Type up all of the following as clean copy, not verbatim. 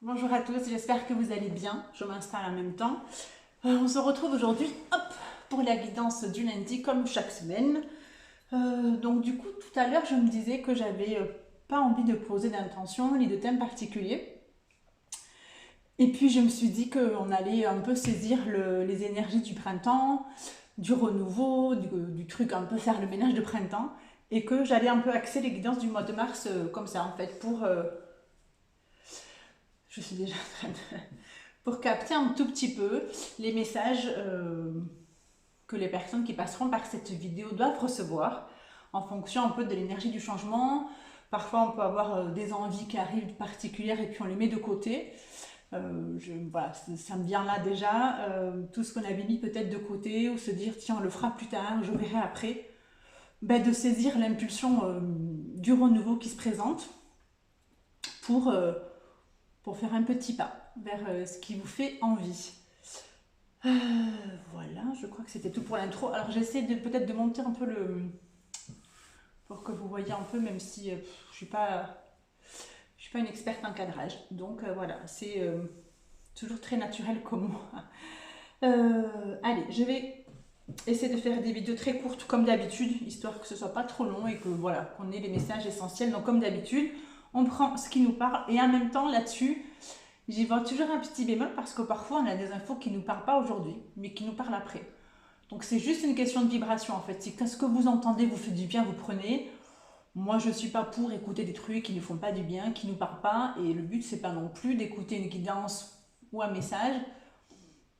Bonjour à tous, j'espère que vous allez bien. Je m'installe en même temps. On se retrouve aujourd'hui, hop, pour la guidance du lundi, comme chaque semaine. Donc du coup, tout à l'heure, je me disais que j'avais pas envie de poser d'intention ni de thème particulier. Et puis je me suis dit qu'on allait un peu saisir les énergies du printemps, du renouveau, du truc un peu faire le ménage de printemps, et que j'allais un peu axer les guidances du mois de mars comme ça en fait pour je suis déjà en train de pour capter un tout petit peu les messages que les personnes qui passeront par cette vidéo doivent recevoir en fonction un peu de l'énergie du changement. Parfois, on peut avoir des envies qui arrivent particulières et puis on les met de côté. Voilà, ça me vient là déjà. Tout ce qu'on avait mis peut-être de côté ou se dire tiens, on le fera plus tard, je verrai après. Ben, de saisir l'impulsion du renouveau qui se présente pour, euh, pour faire un petit pas vers ce qui vous fait envie. Euh, voilà, je crois que c'était tout pour l'intro. Alors j'essaie de peut-être de monter un peu le pour que vous voyez un peu, même si je suis pas une experte en cadrage. Donc voilà, c'est toujours très naturel comme moi. Allez, je vais essayer de faire des vidéos très courtes comme d'habitude, histoire que ce soit pas trop long et que voilà, qu'on ait les messages essentiels. Donc comme d'habitude, on prend ce qui nous parle et en même temps là-dessus, j'y vois toujours un petit bémol parce que parfois on a des infos qui ne nous parlent pas aujourd'hui, mais qui nous parlent après. Donc c'est juste une question de vibration en fait. Si ce que vous entendez vous fait du bien, vous prenez. Moi je suis pas pour écouter des trucs qui ne font pas du bien, qui ne nous parlent pas. Et le but c'est pas non plus d'écouter une guidance ou un message,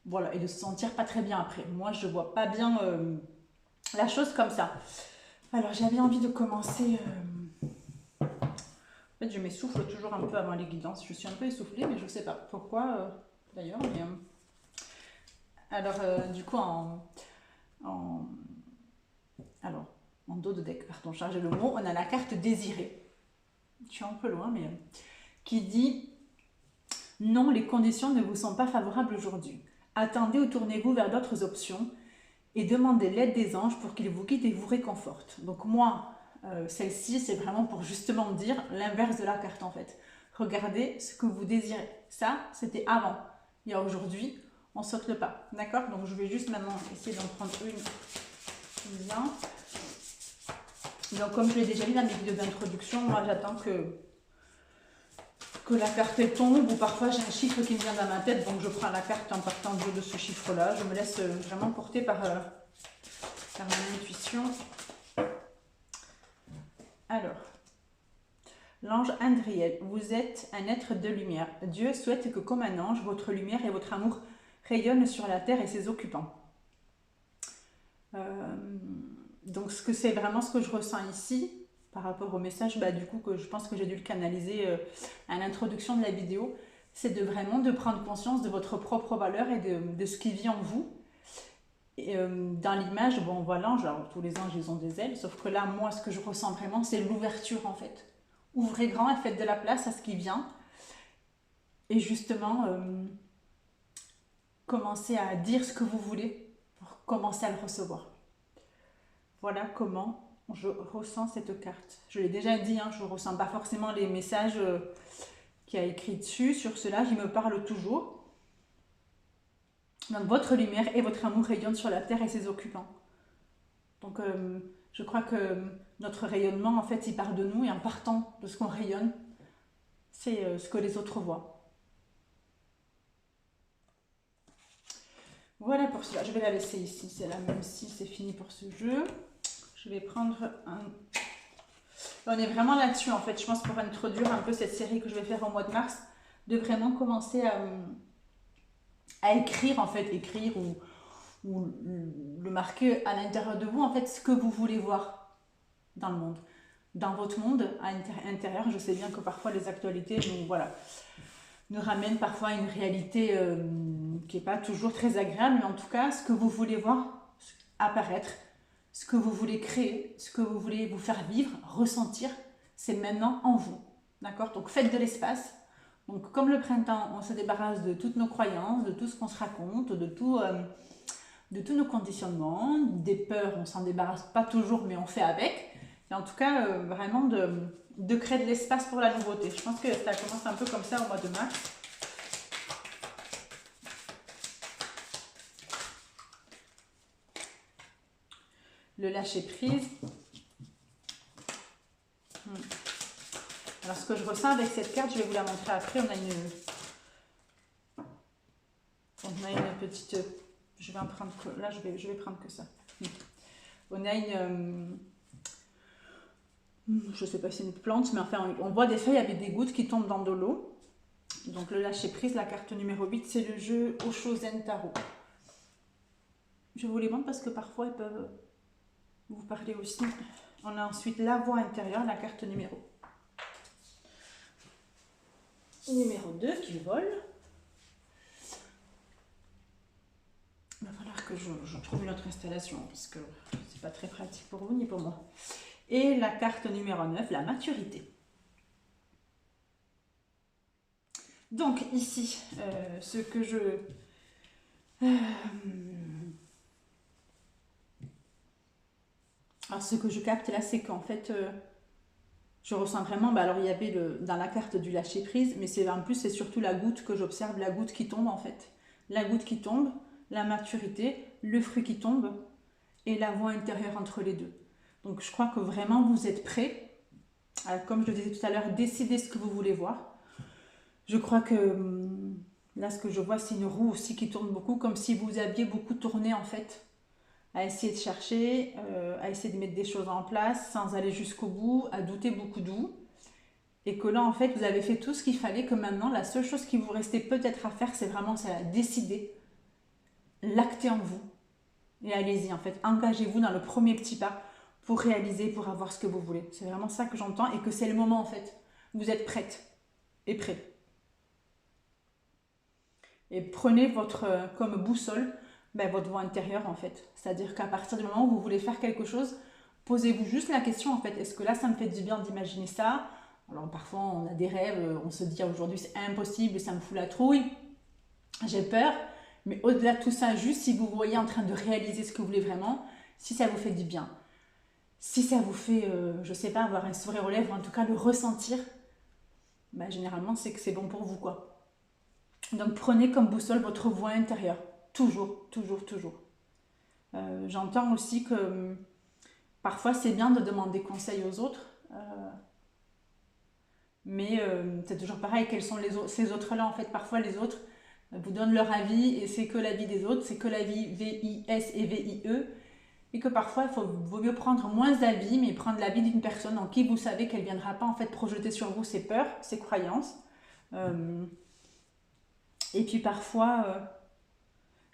voilà, et de se sentir pas très bien après. Moi je vois pas bien la chose comme ça. Alors j'avais envie de commencer. En fait je m'essouffle toujours un peu avant les guidances. Je suis un peu essoufflée, mais je sais pas pourquoi d'ailleurs. Alors du coup en alors, en dos de deck, pardon, chargé le mot, on a la carte désirée. Je suis un peu loin, mais qui dit non, les conditions ne vous sont pas favorables aujourd'hui. Attendez ou tournez-vous vers d'autres options et demandez l'aide des anges pour qu'ils vous guident et vous réconfortent. Donc moi, celle-ci, c'est vraiment pour justement dire l'inverse de la carte en fait. Regardez ce que vous désirez. Ça, c'était avant. Il y a aujourd'hui, on saute le pas. D'accord. Donc je vais juste maintenant essayer d'en prendre une qui vient. Donc, comme je l'ai déjà dit dans mes vidéos d'introduction, moi j'attends que la carte tombe, ou parfois j'ai un chiffre qui me vient dans ma tête, donc je prends la carte en partant de ce chiffre-là. Je me laisse vraiment porter par mon intuition. Alors, l'ange Andriel, vous êtes un être de lumière. Dieu souhaite que, comme un ange, votre lumière et votre amour rayonnent sur la terre et ses occupants. Donc, c'est vraiment ce que je ressens ici par rapport au message, du coup, que je pense que j'ai dû le canaliser à l'introduction de la vidéo, c'est de prendre conscience de votre propre valeur et de ce qui vit en vous. Et, dans l'image, bon, voilà, genre, tous les anges, ils ont des ailes, sauf que là, moi, ce que je ressens vraiment, c'est l'ouverture, en fait. Ouvrez grand et faites de la place à ce qui vient. Et justement, commencez à dire ce que vous voulez pour commencer à le recevoir. Voilà comment je ressens cette carte. Je l'ai déjà dit, hein, je ne ressens pas forcément les messages qu'il y a écrit dessus. Sur cela, il me parle toujours. Donc votre lumière et votre amour rayonnent sur la terre et ses occupants. Donc je crois que notre rayonnement, en fait, il part de nous, et en partant de ce qu'on rayonne, c'est ce que les autres voient. Voilà pour cela. Je vais la laisser ici, c'est là, même si c'est fini pour ce jeu. Je vais prendre un... On est vraiment là-dessus, en fait, je pense, pour introduire un peu cette série que je vais faire au mois de mars, de vraiment commencer à écrire, en fait, écrire ou le marquer à l'intérieur de vous, en fait, ce que vous voulez voir dans le monde. Dans votre monde à intérieur, je sais bien que parfois les actualités nous ramènent parfois à une réalité qui n'est pas toujours très agréable, mais en tout cas, ce que vous voulez voir apparaître, ce que vous voulez créer, ce que vous voulez vous faire vivre, ressentir, c'est maintenant en vous. D'accord? Donc faites de l'espace. Donc comme le printemps, on se débarrasse de toutes nos croyances, de tout ce qu'on se raconte, de tous nos conditionnements, des peurs, on s'en débarrasse pas toujours, mais on fait avec. Et en tout cas, vraiment de créer de l'espace pour la nouveauté. Je pense que ça commence un peu comme ça au mois de mars. le lâcher prise. Alors ce que je ressens avec cette carte, je vais vous la montrer après. On a une petite, je vais en prendre que, là je vais prendre que ça. On a une, je sais pas si c'est une plante, mais enfin on voit des feuilles avec des gouttes qui tombent dans de l'eau. Donc le lâcher prise, la carte numéro 8, c'est le jeu Osho Zen Tarot. Je vous les montre parce que parfois elles peuvent vous parler aussi. On a ensuite la voix intérieure, la carte numéro 2 qui vole. Il va falloir que je trouve une autre installation parce que c'est pas très pratique pour vous ni pour moi. Et la carte numéro 9, la maturité. Donc ici, ce que je... alors ce que je capte là, c'est qu'en fait, je ressens vraiment... alors il y avait dans la carte du lâcher prise, mais en plus c'est surtout la goutte que j'observe, la goutte qui tombe en fait. La goutte qui tombe, la maturité, le fruit qui tombe et la voix intérieure entre les deux. Donc je crois que vraiment vous êtes prêts, comme je le disais tout à l'heure, décidez ce que vous voulez voir. Je crois que là, ce que je vois, c'est une roue aussi qui tourne beaucoup, comme si vous aviez beaucoup tourné en fait, à essayer de chercher, à essayer de mettre des choses en place sans aller jusqu'au bout, à douter beaucoup d'où. Et que là, en fait, vous avez fait tout ce qu'il fallait, que maintenant, la seule chose qui vous restait peut-être à faire, c'est vraiment décider, l'acter en vous. Et allez-y, en fait, engagez-vous dans le premier petit pas pour réaliser, pour avoir ce que vous voulez. C'est vraiment ça que j'entends et que c'est le moment, en fait. Vous êtes prête et prêt. Et prenez comme boussole votre voix intérieure en fait. C'est-à-dire qu'à partir du moment où vous voulez faire quelque chose, posez-vous juste la question en fait, est-ce que là ça me fait du bien d'imaginer ça? Alors parfois on a des rêves, on se dit aujourd'hui c'est impossible, ça me fout la trouille, j'ai peur. Mais au-delà de tout ça, juste si vous voyez en train de réaliser ce que vous voulez vraiment, si ça vous fait du bien, si ça vous fait, je sais pas, avoir un sourire aux lèvres, ou en tout cas le ressentir, généralement c'est que c'est bon pour vous quoi. Donc prenez comme boussole votre voix intérieure. Toujours, toujours, toujours. J'entends aussi que parfois c'est bien de demander conseil aux autres. Mais c'est toujours pareil, quels sont ces autres-là en fait. Parfois les autres vous donnent leur avis et c'est que l'avis des autres, c'est que l'avis VIS et VIE. Et que parfois il vaut mieux prendre moins d'avis, mais prendre l'avis d'une personne en qui vous savez qu'elle ne viendra pas en fait projeter sur vous ses peurs, ses croyances. Et puis parfois,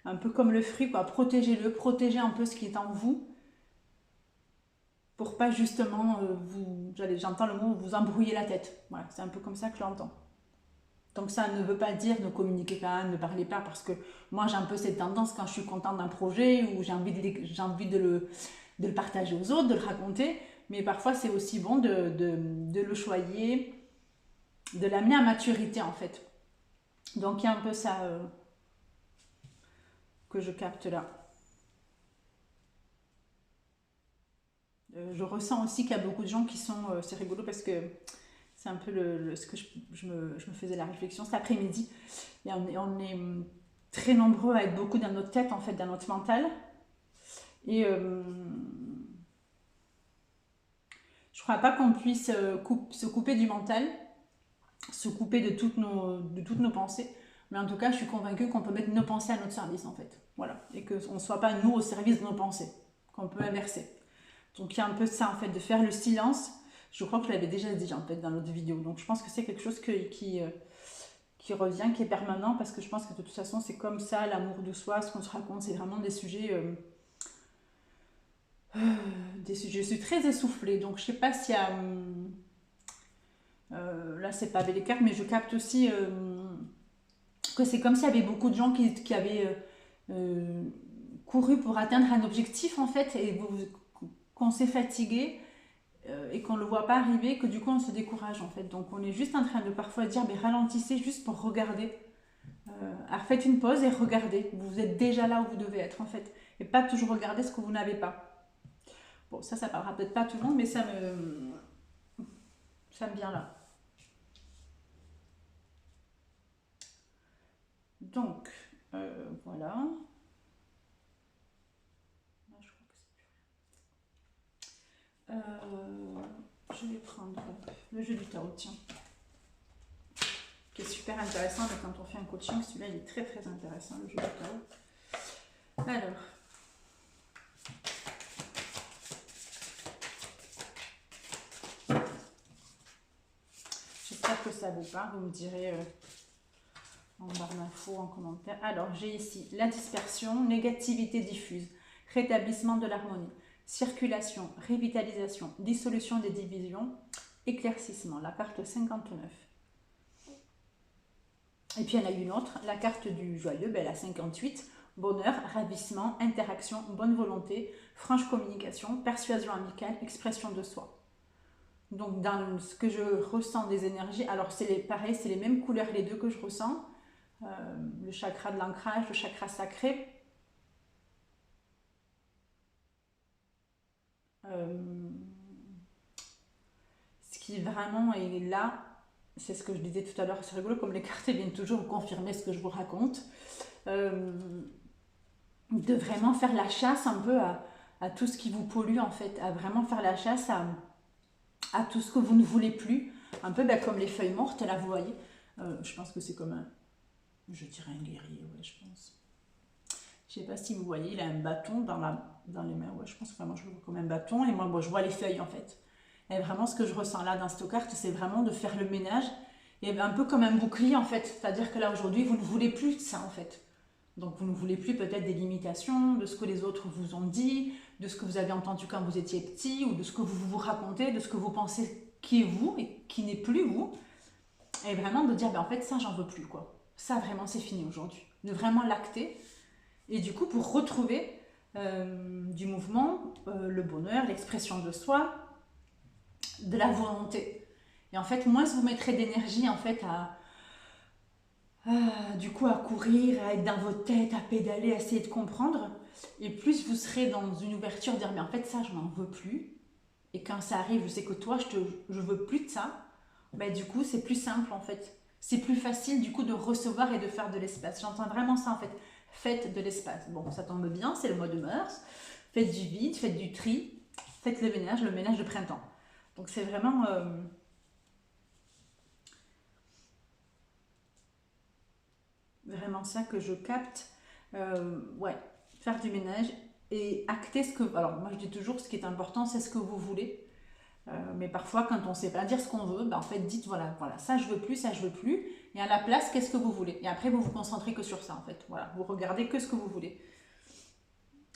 un peu comme le fruit, quoi, protégez-le, protégez un peu ce qui est en vous pour pas justement j'entends le mot, vous embrouiller la tête. Voilà, c'est un peu comme ça que je l'entends. Donc ça ne veut pas dire ne communiquez pas, ne parlez pas, parce que moi j'ai un peu cette tendance quand je suis contente d'un projet ou j'ai envie de le partager aux autres, de le raconter, mais parfois c'est aussi bon de le choyer, de l'amener à maturité en fait. Donc il y a un peu ça que je capte là. Je ressens aussi qu'il y a beaucoup de gens qui sont, c'est rigolo parce que c'est un peu ce que je me faisais la réflexion cet après-midi. Et on est très nombreux à être beaucoup dans notre tête, en fait, dans notre mental. Et je ne crois pas qu'on puisse se couper du mental, se couper de toutes nos pensées. Mais en tout cas, je suis convaincue qu'on peut mettre nos pensées à notre service, en fait. Voilà. Et qu'on ne soit pas, nous, au service de nos pensées. Qu'on peut inverser. Donc il y a un peu de ça en fait, de faire le silence. Je crois que je l'avais déjà dit en fait dans l'autre vidéo. Donc je pense que c'est quelque chose qui revient, qui est permanent, parce que je pense que de toute façon c'est comme ça, l'amour de soi, ce qu'on se raconte, c'est vraiment des sujets... je suis très essoufflée, donc je sais pas s'il y a... là c'est pas avec les cartes, mais je capte aussi que c'est comme s'il y avait beaucoup de gens qui avaient couru pour atteindre un objectif en fait, et qu'on s'est fatigué et qu'on ne le voit pas arriver, que du coup on se décourage en fait. Donc on est juste en train de parfois dire mais ralentissez juste pour regarder. Alors faites une pause et regardez. Vous êtes déjà là où vous devez être en fait. Et pas toujours regarder ce que vous n'avez pas. Bon, ça parlera peut-être pas à tout le monde, mais ça me vient là. Donc, voilà. Je vais prendre le jeu du tarot, tiens, qui est super intéressant, mais quand on fait un coaching, celui-là, il est très très intéressant, le jeu du tarot. Alors, j'espère que ça vous parle, vous me direz en barre d'infos, en commentaire. Alors, j'ai ici la dispersion, négativité diffuse, rétablissement de l'harmonie, circulation, revitalisation, dissolution des divisions, éclaircissement, la carte 59. Et puis il y en a une autre, la carte du joyeux, la 58, bonheur, ravissement, interaction, bonne volonté, franche communication, persuasion amicale, expression de soi. Donc dans ce que je ressens des énergies, alors c'est pareil, c'est les mêmes couleurs les deux que je ressens, le chakra de l'ancrage, le chakra sacré. Ce qui vraiment est là, c'est ce que je disais tout à l'heure, c'est rigolo comme les cartes viennent toujours confirmer ce que je vous raconte, de vraiment faire la chasse un peu à tout ce qui vous pollue en fait, à vraiment faire la chasse à tout ce que vous ne voulez plus, un peu comme les feuilles mortes, là vous voyez, je pense que c'est comme un, je dirais un guerrier, ouais je pense. Je sais pas si vous voyez, il a un bâton dans les mains, ouais je pense que vraiment je le vois comme un bâton, et moi je vois les feuilles en fait. Et vraiment, ce que je ressens là dans cette carte, c'est vraiment de faire le ménage. Et un peu comme un bouclier, en fait. C'est-à-dire que là, aujourd'hui, vous ne voulez plus de ça, en fait. Donc, vous ne voulez plus peut-être des limitations, de ce que les autres vous ont dit, de ce que vous avez entendu quand vous étiez petit, ou de ce que vous vous racontez, de ce que vous pensez qui est vous et qui n'est plus vous. Et vraiment de dire, en fait, ça, j'en veux plus, quoi. Ça, vraiment, c'est fini aujourd'hui. De vraiment l'acter. Et du coup, pour retrouver du mouvement, le bonheur, l'expression de soi, de la volonté. Et en fait, moins vous mettrez d'énergie en fait du coup à courir, à être dans votre tête, à pédaler, à essayer de comprendre, et plus vous serez dans une ouverture, dire mais en fait ça je n'en veux plus. Et quand ça arrive, je sais que toi je veux plus de ça. Du coup c'est plus simple en fait. C'est plus facile du coup de recevoir et de faire de l'espace. J'entends vraiment ça en fait. Faites de l'espace. Bon, ça tombe bien, c'est le mois de mars. Faites du vide, faites du tri, faites le ménage de printemps. Donc c'est vraiment vraiment ça que je capte. Ouais, faire du ménage et acter ce que... Alors moi je dis toujours ce qui est important c'est ce que vous voulez. Mais parfois quand on ne sait pas dire ce qu'on veut, en fait dites voilà, ça je veux plus, ça je veux plus. Et à la place qu'est-ce que vous voulez. Et après vous vous concentrez que sur ça en fait. Voilà, vous regardez que ce que vous voulez.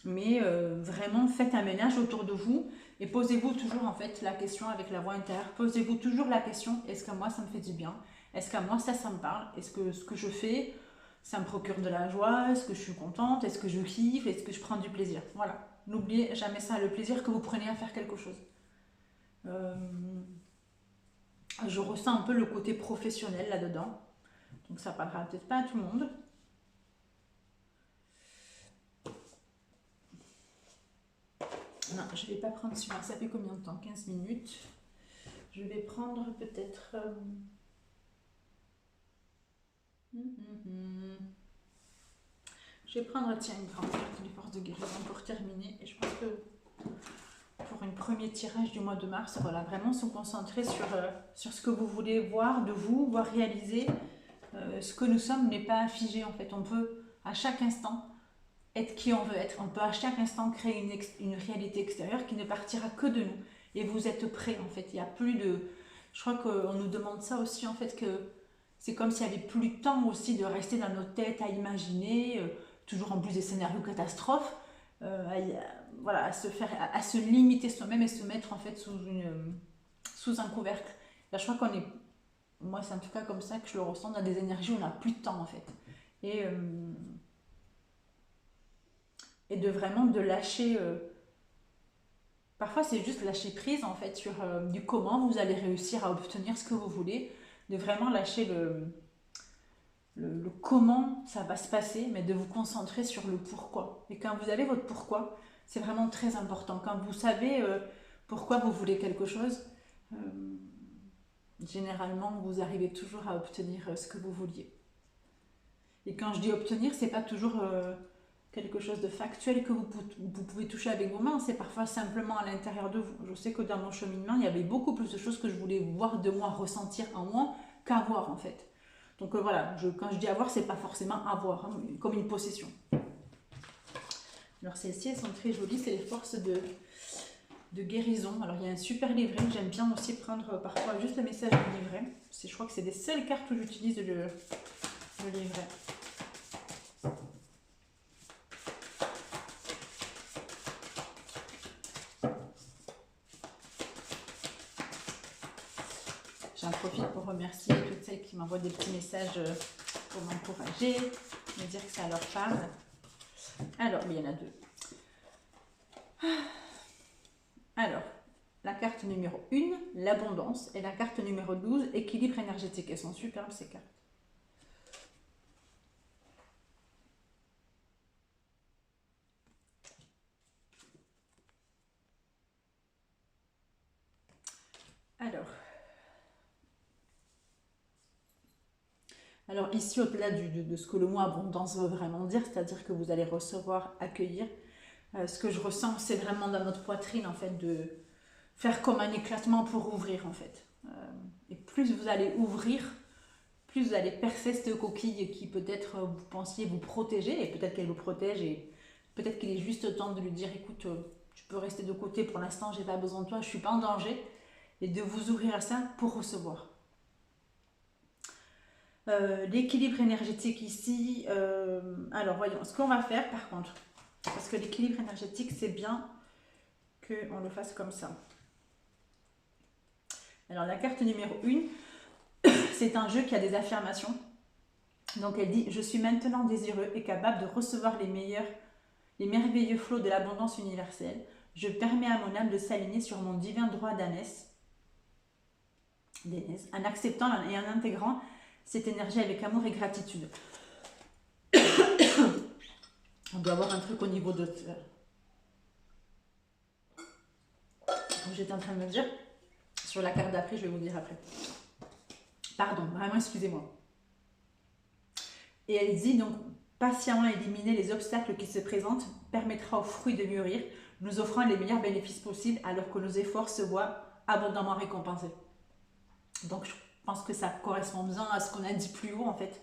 Mais vraiment faites un ménage autour de vous et posez-vous toujours en fait la question avec la voix intérieure. Posez-vous toujours la question, est-ce que moi ça me fait du bien? Est-ce que moi ça me parle? Est-ce que ce que je fais ça me procure de la joie? Est-ce que je suis contente? Est-ce que je kiffe? Est-ce que je prends du plaisir? Voilà, n'oubliez jamais ça, le plaisir que vous prenez à faire quelque chose. Je ressens un peu le côté professionnel là-dedans, donc ça parlera peut-être pas à tout le monde. Non, je vais pas prendre celui-là, ça fait combien de temps? 15 minutes. Je vais prendre peut-être... Je vais prendre, tiens, une grande carte du force de guérison pour terminer. Et je pense que pour un premier tirage du mois de mars, voilà, vraiment se concentrer sur ce que vous voulez voir de vous, voir réaliser. Ce que nous sommes n'est pas figé en fait. On peut à chaque instant être qui on veut être. On peut à chaque instant créer une réalité extérieure qui ne partira que de nous. Et vous êtes prêts en fait. Il n'y a plus de... Je crois qu'on nous demande ça aussi en fait, que c'est comme s'il n'y avait plus de temps aussi de rester dans nos têtes à imaginer, toujours en plus des scénarios catastrophes, voilà, à se limiter soi-même et se mettre en fait sous un couvercle. Là, je crois qu'on est... Moi, c'est en tout cas comme ça que je le ressens, dans des énergies où on n'a plus de temps en fait. Et de vraiment de lâcher... parfois, c'est juste lâcher prise en fait sur du comment vous allez réussir à obtenir ce que vous voulez, de vraiment lâcher le comment ça va se passer, mais de vous concentrer sur le pourquoi. Et quand vous avez votre pourquoi, c'est vraiment très important. Quand vous savez pourquoi vous voulez quelque chose, généralement, vous arrivez toujours à obtenir ce que vous vouliez. Et quand je dis obtenir, c'est pas toujours quelque chose de factuel que vous pouvez toucher avec vos mains. C'est parfois simplement à l'intérieur de vous. Je sais que dans mon cheminement, il y avait beaucoup plus de choses que je voulais voir de moi, ressentir en moi, qu'avoir en fait. Donc voilà, quand je dis avoir, c'est pas forcément avoir, hein, comme une possession. Alors celles-ci, elles sont très jolies, c'est les forces de guérison. Alors il y a un super livret, j'aime bien aussi prendre parfois juste le message du livret. Je crois que c'est des seules cartes où j'utilise le livret. J'en profite pour remercier toutes celles qui m'envoient des petits messages pour m'encourager, me dire que ça leur parle. Alors, mais il y en a deux. Alors, la carte numéro 1, l'abondance, et la carte numéro 12, équilibre énergétique. Elles sont superbes ces cartes. Alors ici, au-delà de ce que le mot abondance veut vraiment dire, c'est-à-dire que vous allez recevoir, accueillir, ce que je ressens, c'est vraiment dans notre poitrine, en fait, de faire comme un éclatement pour ouvrir, en fait. Et plus vous allez ouvrir, plus vous allez percer cette coquille qui peut-être vous pensiez vous protéger, et peut-être qu'elle vous protège, et peut-être qu'il est juste temps de lui dire, écoute, tu peux rester de côté pour l'instant, j'ai pas besoin de toi, je suis pas en danger, et de vous ouvrir à ça pour recevoir. L'équilibre énergétique ici, alors voyons, ce qu'on va faire par contre, parce que l'équilibre énergétique, c'est bien qu'on le fasse comme ça. Alors la carte numéro 1, c'est un jeu qui a des affirmations. Donc elle dit, je suis maintenant désireux et capable de recevoir les merveilleux flots de l'abondance universelle. Je permets à mon âme de s'aligner sur mon divin droit d'ânesse, en acceptant et en intégrant cette énergie avec amour et gratitude. On doit avoir un truc au niveau de... J'étais en train de me dire, sur la carte d'après, je vais vous dire après. Pardon, vraiment, excusez-moi. Et elle dit donc, patiemment éliminer les obstacles qui se présentent permettra aux fruits de mûrir, nous offrant les meilleurs bénéfices possibles alors que nos efforts se voient abondamment récompensés. Donc je pense que ça correspond bien à ce qu'on a dit plus haut en fait.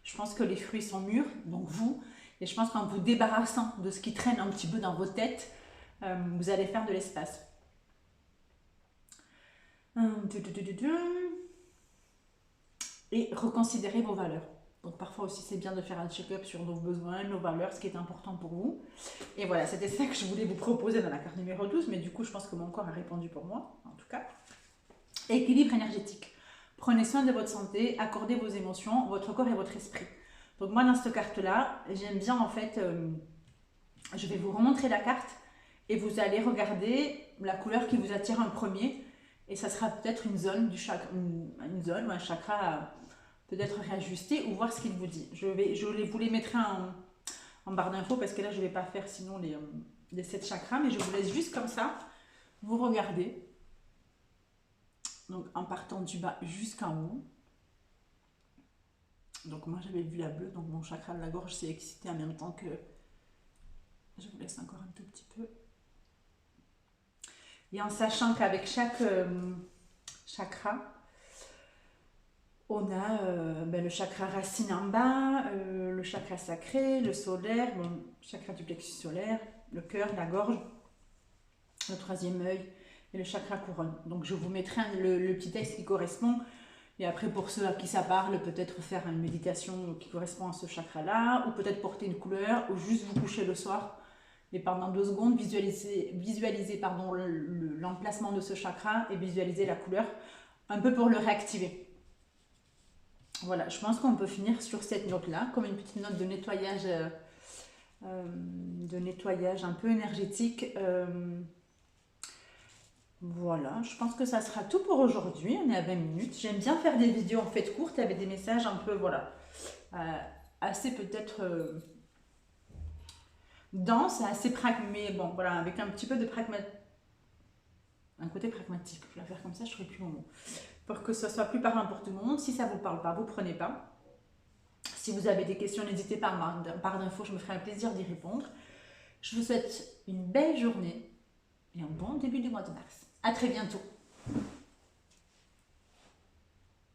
Je pense que les fruits sont mûrs, donc vous, et je pense qu'en vous débarrassant de ce qui traîne un petit peu dans vos têtes, vous allez faire de l'espace. Et reconsidérer vos valeurs. Donc parfois aussi c'est bien de faire un check-up sur nos besoins, nos valeurs, ce qui est important pour vous. Et voilà, c'était ça que je voulais vous proposer dans la carte numéro 12, mais du coup je pense que mon corps a répondu pour moi, en tout cas. Équilibre énergétique. Prenez soin de votre santé, accordez vos émotions, votre corps et votre esprit. Donc moi dans cette carte-là, j'aime bien en fait, je vais vous remontrer la carte et vous allez regarder la couleur qui vous attire en premier. Et ça sera peut-être une zone du chakra, une zone ou un chakra peut-être réajuster ou voir ce qu'il vous dit. Vous les mettrai en barre d'infos parce que là je ne vais pas faire sinon les 7 chakras, mais je vous laisse juste comme ça, vous regardez. Donc en partant du bas jusqu'en haut. Donc moi j'avais vu la bleue, donc mon chakra de la gorge s'est excité en même temps que... Je vous laisse encore un tout petit peu. Et en sachant qu'avec chaque chakra, on a le chakra racine en bas, le chakra sacré, le solaire, le chakra du plexus solaire, le cœur, la gorge, le troisième œil et le chakra couronne. Donc je vous mettrai le petit texte qui correspond. Et après pour ceux à qui ça parle, peut-être faire une méditation qui correspond à ce chakra-là, ou peut-être porter une couleur, ou juste vous coucher le soir. Et pendant 2 secondes, visualisez l'emplacement de ce chakra et visualisez la couleur, un peu pour le réactiver. Voilà, je pense qu'on peut finir sur cette note-là, comme une petite note de nettoyage un peu énergétique. Voilà, je pense que ça sera tout pour aujourd'hui. On est à 20 minutes. J'aime bien faire des vidéos en fait courtes avec des messages un peu, voilà, assez peut-être... dense, assez mais bon, voilà, avec un petit peu de un côté pragmatique. Je vais la faire comme ça, je ferai plus mon mot. Pour que ce soit plus parlant pour tout le monde. Si ça ne vous parle pas, vous prenez pas. Si vous avez des questions, n'hésitez pas à barre d'infos, je me ferai un plaisir d'y répondre. Je vous souhaite une belle journée et un bon début du mois de mars. À très bientôt.